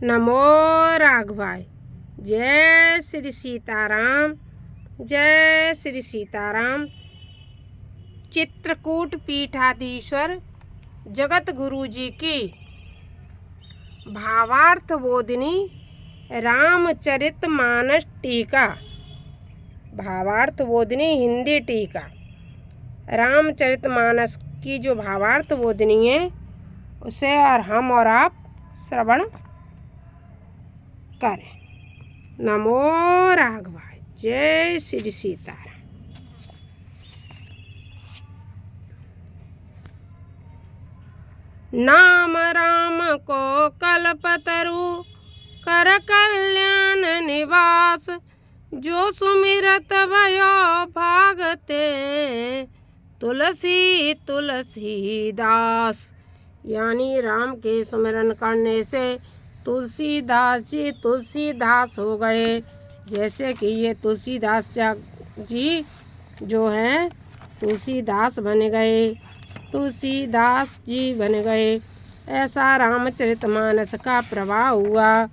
नमो राघवाय। जय श्री सीताराम, जय श्री सीताराम। चित्रकूट पीठाधीश्वर जगत गुरु जी की भावार्थ बोधिनी रामचरितमानस टीका, भावार्थ बोधिनी हिंदी टीका। रामचरितमानस की जो भावार्थ बोधिनी है उसे और हम और आप श्रवण करें। नमो राघवाय। जय श्री सीताराम। नाम राम को कल्पतरु कर कल्याण निवास, जो सुमिरत भयो भागते तुलसी तुलसीदास। यानी राम के सुमिरन करने से तुलसीदास जी तुलसीदास हो गए। जैसे कि ये तुलसीदास जी जो हैं तुलसीदास बन गए, तुलसीदास जी बन गए। ऐसा रामचरितमानस का प्रभाव हुआ।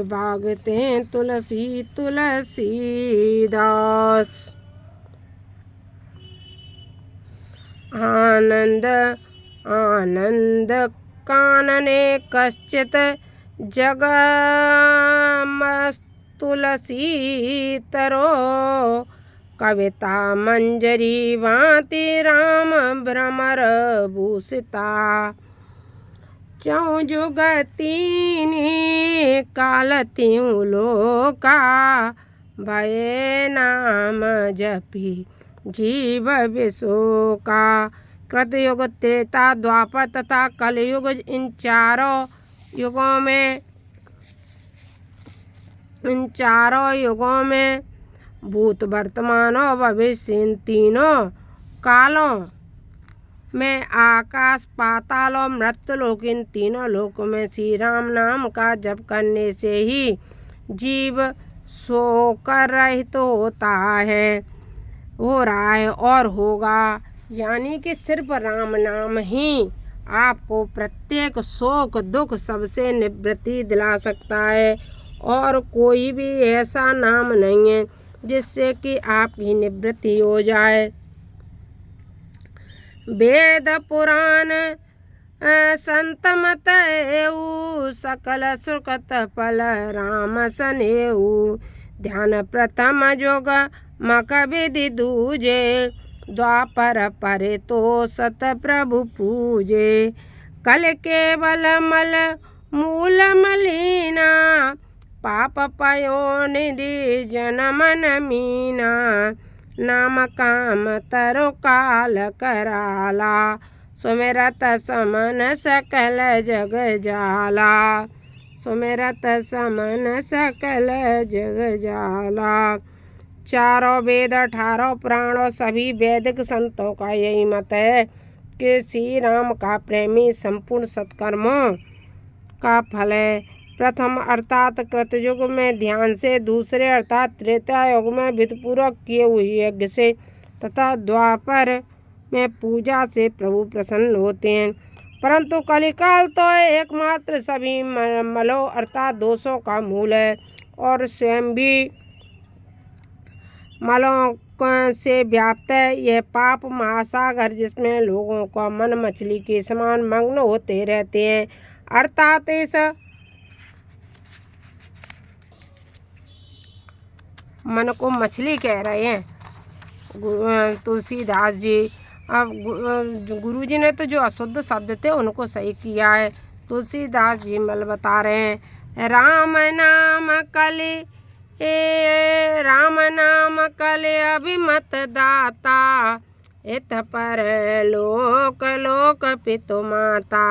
भागते तुलसी तुलसीदास। आनंद आनंद कानने कश्चित जगमस्तुलसी तरो, कविता मंजरी भांति राम भ्रमर भूषिता। चौं जुग तीनि काल त्यों लोका, भये नाम जपी जीव विशोका। कृतयुग त्रेता द्वापर तथा कलयुग, इन चारों युगों में भूत वर्तमान और भविष्य, इन तीनों कालों में आकाश पाताल और मृत्युलोक, इन तीनों लोकों में श्री राम नाम का जप करने से ही जीव सोकर रहित होता है, हो रहा है और होगा। यानी कि सिर्फ राम नाम ही आपको प्रत्येक शोक दुख सबसे निवृत्ति दिला सकता है, और कोई भी ऐसा नाम नहीं है जिससे कि आपकी निवृत्ति हो जाए। वेद पुराण संत मत एऊ, सकल सुकृत फल राम सनेऊ। ध्यान प्रथम जोग मक विधि दूजे, द्वापर परे तो सत प्रभु पूजे। कल केवल मल मूल मलीना, पाप पयो निधि जनमन मीना। नाम काम तरो काल कराला, सुमिरत समन सकल जग जाला। सुमिरत समन सकल जग जाला। चारों वेद 18 पुराणों सभी वैदिक संतों का यही मत है कि श्री राम का प्रेमी संपूर्ण सत्कर्मों का फल है। प्रथम अर्थात कृतयुग में ध्यान से, दूसरे अर्थात त्रेता युग में विधिपूर्वक किए हुए यज्ञ से, तथा द्वापर में पूजा से प्रभु प्रसन्न होते हैं। परंतु कलिकाल तो एकमात्र सभी मलों अर्थात दोषों का मूल है, और स्वयं भी मलों से व्याप्त है। यह पाप महासागर जिसमें लोगों का मन मछली के समान मग्न होते रहते हैं, अर्थात इस मन को मछली कह रहे हैं तुलसीदास जी। अब गुरु जी ने तो जो अशुद्ध शब्द थे उनको सही किया है। तुलसीदास जी मल बता रहे हैं। राम नाम कले अभिमत दाता, इत पर लोक लोक पितु माता।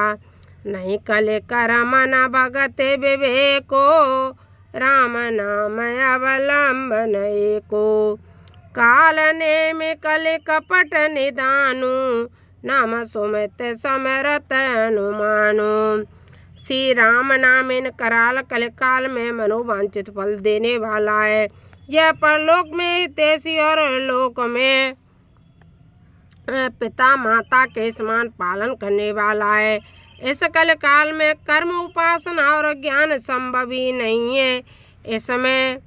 नहीं कले कर मन भगत विवेको, राम नाम अवलंबन एको। काल नेम कल कपट निदानु, नाम सुमित समरत अनुमानु। श्री राम नाम इन कराल कलिकाल में मनोवांछित फल देने वाला है। यह परलोक में हितैषी और लोक में पिता माता के समान पालन करने वाला है। इस कल काल में कर्म उपासना और ज्ञान संभव ही नहीं है। इसमें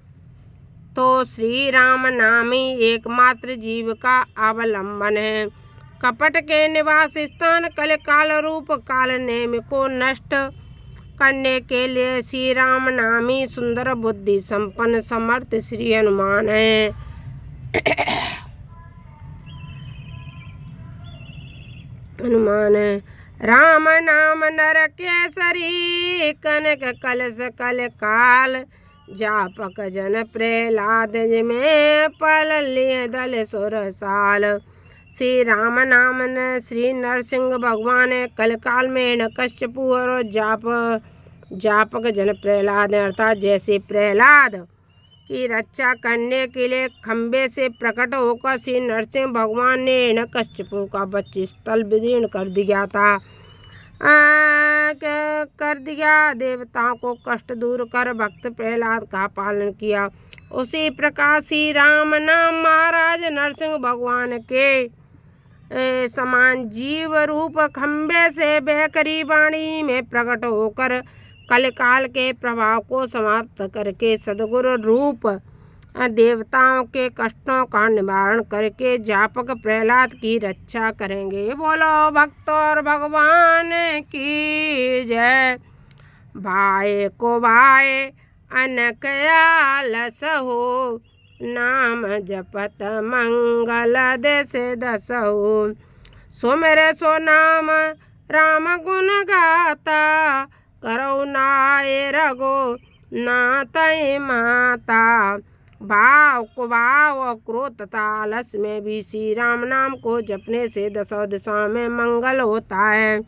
तो श्री राम नाम ही एकमात्र जीव का अवलंबन है। कपट के निवास स्थान कल काल रूप काल नेम को नष्ट करने के लिए श्री राम नाम ही सुंदर बुद्धि संपन्न समर्थ श्री हनुमान है। हनुमान राम नाम नर केसरी कनक कलश कल काल जापक जन प्रहलाद में पल लिए दल सुर साल। श्री राम नाम न श्री नरसिंह भगवान कल काल में हिरण्यकश्यपु और जापक जन प्रहलाद अर्थात जैसे प्रहलाद की रक्षा करने के लिए खंबे से प्रकट होकर श्री नरसिंह भगवान ने हिरण्यकश्यपु का वक्षस्थल विदीर्ण कर दिया था। देवताओं को कष्ट दूर कर भक्त प्रहलाद का पालन किया। उसी प्रकार श्री राम नाम महाराज नरसिंह भगवान के समान जीव रूप खंबे से बहकरी वाणी में प्रकट होकर कलकाल के प्रभाव को समाप्त करके सद्गुरु रूप देवताओं के कष्टों का निवारण करके जापक प्रहलाद की रक्षा करेंगे। बोलो भक्त और भगवान की जय। भाई को भाई अनकयालस हो नाम जपत मंगल देश दस हो। सो मेरे सो नाम राम गुण गाता करो नाय रगो नातय माता। भाव कुभाव और क्रोध तथा आलस में भी श्री राम नाम को जपने से दसों दिशाओं में मंगल होता है।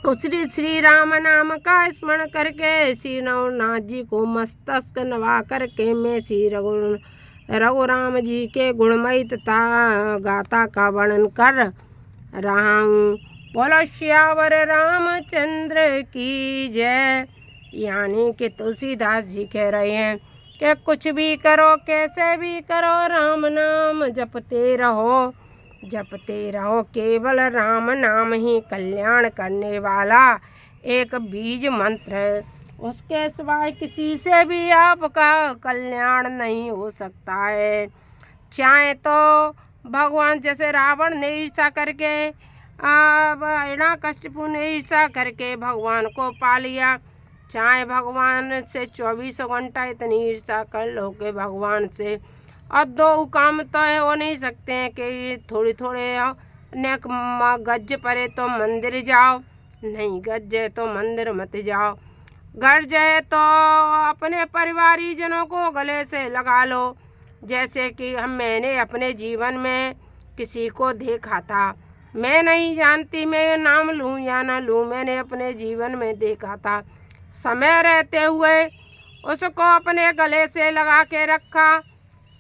उसी श्री राम नाम का स्मरण करके श्री रघुनाथ जी को मस्तक नवा करके मैं श्री रघुराम जी के गुणमयी तथा गाथा का वर्णन कर रहा हूँ। बोलो श्यावर रामचंद्र की जय। यानी कि तुलसीदास जी कह रहे हैं कि कुछ भी करो कैसे भी करो राम नाम जपते रहो। केवल राम नाम ही कल्याण करने वाला एक बीज मंत्र है। उसके सिवाय किसी से भी आपका कल्याण नहीं हो सकता है। चाहे तो भगवान जैसे रावण ने ईर्ष्या करके हिरण्यकश्यपु ने ईर्ष्या करके भगवान को पा लिया, चाहे भगवान से 24 घंटा इतनी ईर्ष्या कर लो कि भगवान से और दो काम तो हो नहीं सकते हैं कि थोड़ी ने गज परे तो मंदिर जाओ, नहीं गज तो मंदिर मत जाओ। घर जाए तो अपने परिवारी जनों को गले से लगा लो। जैसे कि मैंने अपने जीवन में किसी को देखा था, मैं नहीं जानती मैं नाम लूँ या ना लूँ, मैंने अपने जीवन में देखा था। समय रहते हुए उसको अपने गले से लगा के रखा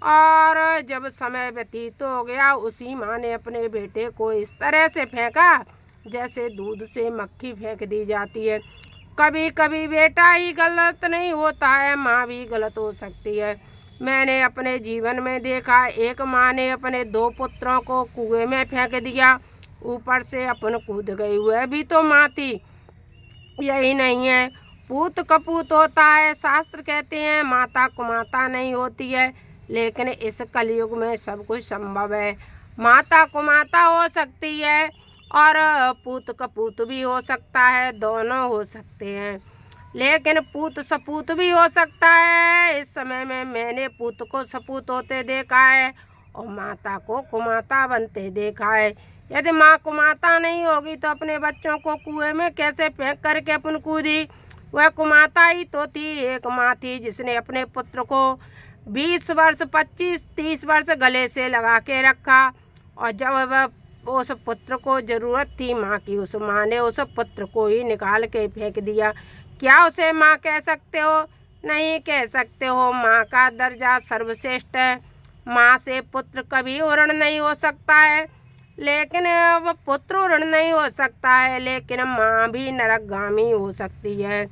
और जब समय व्यतीत हो गया उसी माँ ने अपने बेटे को इस तरह से फेंका जैसे दूध से मक्खी फेंक दी जाती है। कभी कभी बेटा ही गलत नहीं होता है, माँ भी गलत हो सकती है। मैंने अपने जीवन में देखा, एक माँ ने अपने 2 पुत्रों को कुएं में फेंक दिया, ऊपर से अपन कूद गई, वह भी तो माँ थी। यही नहीं है, पूत कपूत होता है। शास्त्र कहते हैं माता कुमाता नहीं होती है, लेकिन इस कलयुग में सब कुछ संभव है। माता कुमाता हो सकती है और पूत कपूत भी हो सकता है, दोनों हो सकते हैं, लेकिन पूत सपूत भी हो सकता है। इस समय में मैंने पूत को सपूत होते देखा है और माता को कुमाता बनते देखा है। यदि माँ कुमाता नहीं होगी तो अपने बच्चों को कुएं में कैसे फेंक करके अपन कूदी, वह कुमाता ही तो थी। एक माँ थी जिसने अपने पुत्र को 20 वर्ष 25-30 वर्ष गले से लगा के रखा और जब वह उस पुत्र को ज़रूरत थी माँ की, उस माँ ने उस पुत्र को ही निकाल के फेंक दिया। क्या उसे माँ कह सकते हो? नहीं कह सकते हो। माँ का दर्जा सर्वश्रेष्ठ है। माँ से पुत्र कभी ऋण नहीं हो सकता है, लेकिन वह पुत्र ऋण नहीं हो सकता है, लेकिन माँ भी नरकगामी हो सकती है।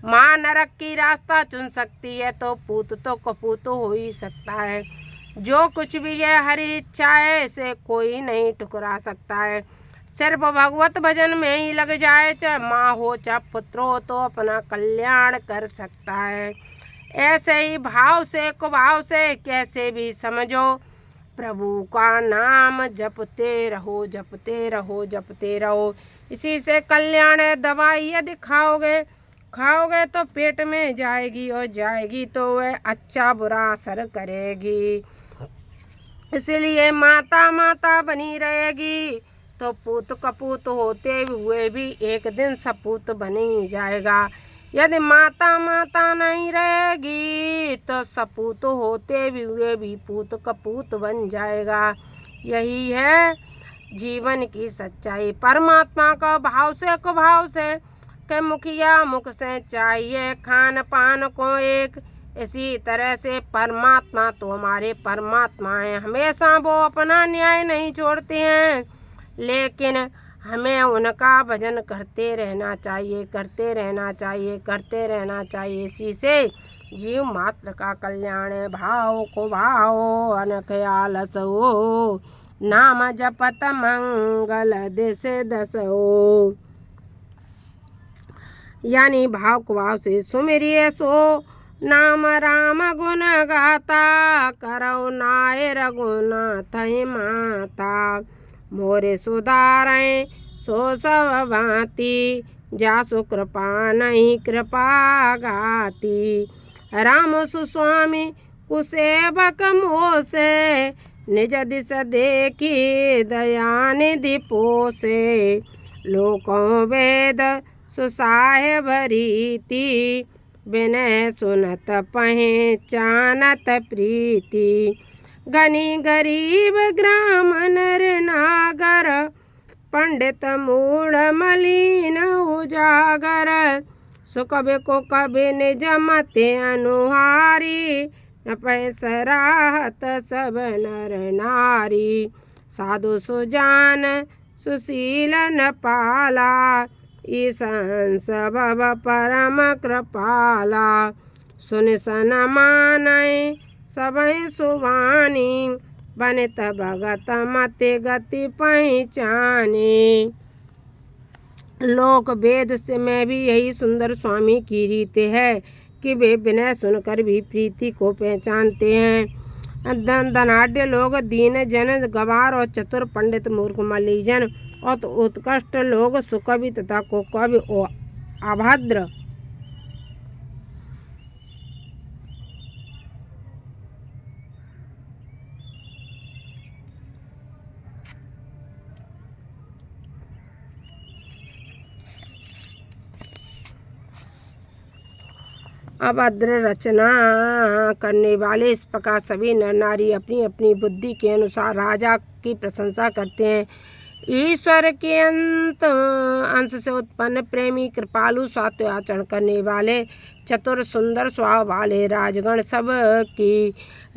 माँ नरक की रास्ता चुन सकती है तो पूत तो कपूत हो ही सकता है। जो कुछ भी है हरि इच्छा है से कोई नहीं ठुकरा सकता है। सिर्फ भगवत भजन में ही लग जाए, चाहे माँ हो चाहे पुत्र हो, तो अपना कल्याण कर सकता है। ऐसे ही भाव से कुभाव से कैसे भी समझो, प्रभु का नाम जपते रहो, जपते रहो, जपते रहो। इसी से कल्याण है। दवाई यदि खाओगे तो पेट में जाएगी, और जाएगी तो वह अच्छा बुरा असर करेगी। इसलिए माता माता बनी रहेगी तो पूत कपूत होते हुए भी एक दिन सपूत बन ही जाएगा। यदि माता माता नहीं रहेगी तो सपूत होते हुए भी पूत कपूत बन जाएगा। यही है जीवन की सच्चाई। परमात्मा का भाव से कुभाव से के मुखिया मुख से चाहिए, खान पान को एक। इसी तरह से परमात्मा तो हमारे परमात्मा हैं, हमेशा वो अपना न्याय नहीं छोड़ते हैं, लेकिन हमें उनका भजन करते रहना चाहिए, करते रहना चाहिए, करते रहना चाहिए। इसी से जीव मात्र का कल्याण है। भाव को भाव अनख आलस हो, नाम जपत मंगल दिस दस हो। यानी भाव को भाव से सुमिरिए सो नाम राम गुण गाता, करौ नाय रघुनाथ माता। मोरे सुधारें सो सब भांति, जासु कृपा नहीं कृपा गाती। राम सुस्वामी कुसेवक मोह से, निज दिस देखी दयानिधि पोसे। लोकों वेद सुसाहेब रीति, विनय सुनत पहचानत प्रीति। गनी गरीब ग्राम नर नागर, पंडित मूढ़ मलिन उजागर। सुकबि को कबि निज मति अनुहारी, न पैसराहत सब नर नारी। साधु सुजान सुशील न पाला, ईशान सब परम कृपाला। सुन सन मानय सबहि सुवानी, बनित भगत मति गति पहचानी। लोक वेद से में भी यही सुंदर स्वामी की रीत है कि वे विनय सुनकर भी प्रीति को पहचानते हैं। धनाढ्य लोग दीन जन गवार और चतुर, पंडित मूर्ख मलीजन और तो उत्कृष्ट लोग सुकवि तथा कुकवि और अभद्र। अभद्र रचना करने वाले। इस प्रकार सभी नर नारी अपनी अपनी बुद्धि के अनुसार राजा की प्रशंसा करते हैं। ईश्वर के अंश से उत्पन्न प्रेमी, कृपालु, सात्विक आचरण करने वाले, चतुर, सुंदर स्वभाव वाले राजगण सब की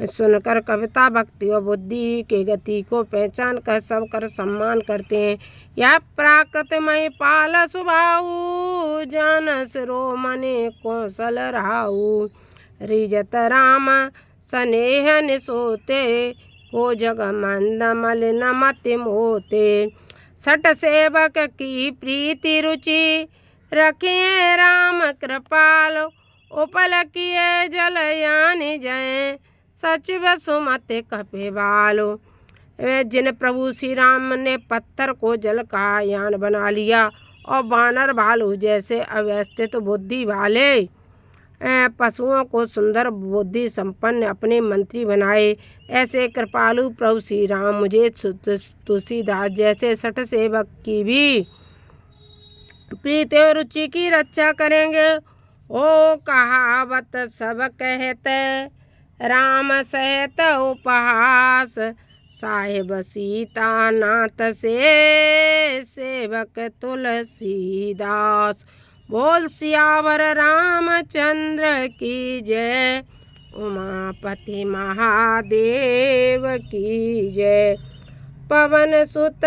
सुनकर कविता, भक्ति और बुद्धि के गति को पहचान कर सब कर सम्मान करते हैं। यह प्राकृतमय पाल स्वभाव, जान सिरो मने कौशल रहाऊ। रिजत राम स्नेह निसोते, को जग मंद मलिन मति मोते। सठ सेवक की प्रीति रुचि, रखिए राम कृपाल। उपल किए जल यानि जय, सचिव सुमति कपि बालो। जिन प्रभु श्री राम ने पत्थर को जल का यान बना लिया और बानर भालू जैसे अव्यवस्थित बुद्धि वाले पशुओं को सुंदर बुद्धि संपन्न अपने मंत्री बनाए, ऐसे कृपालु प्रभु श्री राम मुझे तुलसीदास जैसे सठ सेवक की भी प्रीति और रुचि की रक्षा करेंगे। ओ कहावत सब कहते, राम सहित उपहास। साहिब सीता नाथ से, सेवक तुलसीदास। बोल सियावर रामचंद्र की जय, उमापति महादेव की जय। पवन सुत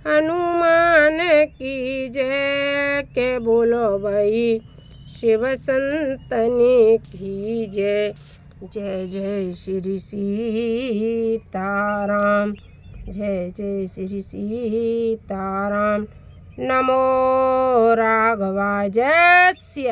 हनुमान की जय, के बोलो भाई शिव संतन की जय। जय जय श्री सीताराम। जय जय श्री सीताराम। नमो राघवाय। जय सिया राम।